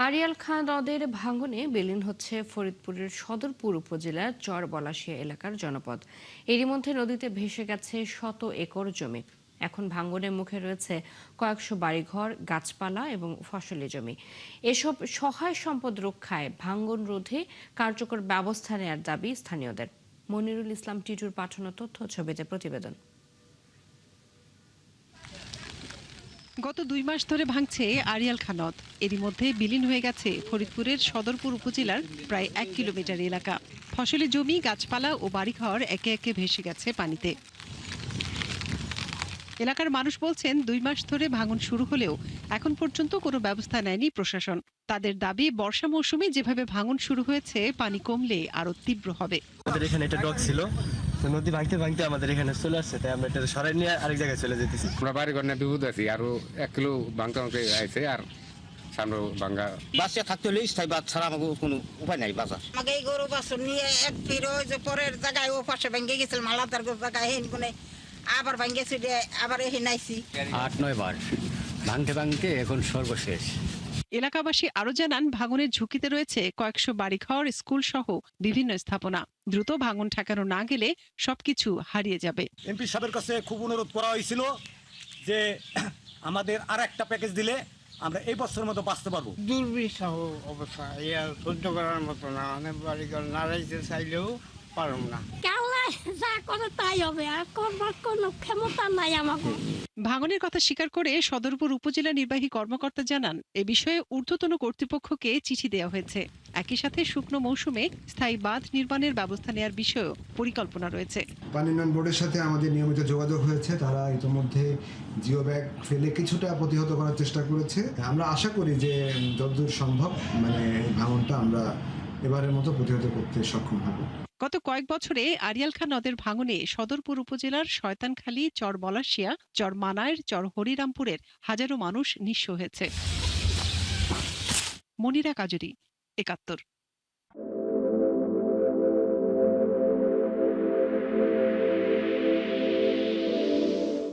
আড়িয়াল খাঁ নদের ভাঙনে বিলীন হচ্ছে ফরিদপুরের সদরপুর উপজেলার চরবলাশিয়া এলাকার জনপদ। এরই মধ্যে নদীতে ভেসে গেছে শত একর জমি। এখন ভাঙনের মুখে রয়েছে কয়েকশো বাড়িঘর, গাছপালা এবং ফসলি জমি। এসব সহায় সম্পদ রক্ষায় ভাঙন রোধে কার্যকর ব্যবস্থা নেওয়ার দাবি স্থানীয়দের। মনিরুল ইসলাম টিটুর পাঠানো তথ্য ছবিতে প্রতিবেদন। গত ২ মাস ধরে ভাঙছে আড়িয়াল খাঁ নদ। এরই মধ্যে বিলীন হয়ে গেছে ফরিদপুরের সদরপুর উপজেলার প্রায় ১ কিলোমিটার এলাকা। ফসলি জমি, গাছপালা ও বাড়িঘর একে একে ভেসে গেছে পানিতে। এলাকার মানুষ বলছেন ২ মাস ধরে ভাঙন শুরু হলেও এখন পর্যন্ত কোনো ব্যবস্থা নেয়নি প্রশাসন। তাদের দাবি, বর্ষা মৌসুমে যেভাবে ভাঙন শুরু হয়েছে, পানি কমলে আরো তীব্র হবে। আমাদের এখানে একটা ডক ছিল, তো নদী ভাঙতে ভাঙতে আমাদের এখানে চলে আসছে, তাই আমরা এটা সরাই নিয়ে আরেক জায়গায় চলে যেতেছি। আমরা বাড়ি ঘর নিয়ে বিপদ আছি, আরো ১ কিলো ভাঙতে ভাঙতে আইছে, আর সামনে ভাঙ্গা বাঁচিয়ে থাকতে হলে স্থায়ী বাদ ছাড়া আমাকে কোনো উপায় নাই বাঁচার। আমাকে এই গরু বাছুর নিয়ে এক ফির ওই যে পরের জায়গায় ও পাশে ভেঙে গেছিল, মালাদার জায়গায় হেন কোনে আবার ভেঙেছি, আবার এ নাইছি ৮-৯ বার ভাঙতে ভাঙতে এখন সর্বশেষ। এলাকাবাসী আরো জানান, ভাঙনের ঝুঁকিতে রয়েছে কয়েকশো বাড়িঘর, স্কুল সহ বিভিন্ন স্থাপনা। দ্রুত ভাঙন ঠেকানো না গেলে সবকিছু হারিয়ে যাবে। এমপি সাহেবের কাছে খুব অনুরোধ করা হয়েছিল যে আমাদের আর একটা প্যাকেজ দিলে আমরা এই বছরের মতো বাঁচতে পারবো। দুর্বিষহ অবস্থা, সহ্য করার মতো না। অনেক বাড়িঘর নাড়াইতে চাইলেও পারব না। যা করে তাই হবে, আর করবার কোনো ক্ষমতা নাই আমাকে। ভাঙনের কথা স্বীকার করে সদরপুর উপজেলা নির্বাহী কর্মকর্তা জানান, এ বিষয়ে ঊর্ধ্বতন কর্তৃপক্ষকে চিঠি দেওয়া হয়েছে। একই সাথে শুকনো মৌসুমে স্থায়ী বাঁধ নির্মাণের ব্যবস্থা নেওয়ার বিষয়েও পরিকল্পনা রয়েছে। পানি উন্নয়ন বোর্ডের সাথে আমাদের নিয়মিত যোগাযোগ হয়েছে। তারা ইতিমধ্যে জিও ব্যাগ ফেলে কিছুটা প্রতিহত করার চেষ্টা করেছে। আমরা আশা করি যে যতদূর সম্ভব ভাঙনটা আমরা এবারের মতো প্রতিহত করতে সক্ষম হব। গত কয়েক বছরে আড়িয়াল খাঁ নদের ভাঙনে সদরপুর উপজেলার শয়তানখালী, চর বলাশিয়া, চর মানায়ের, চর হরিরামপুরের হাজারো মানুষ নিঃস্ব হয়েছে। মনিরা কাজুরি, ৭১।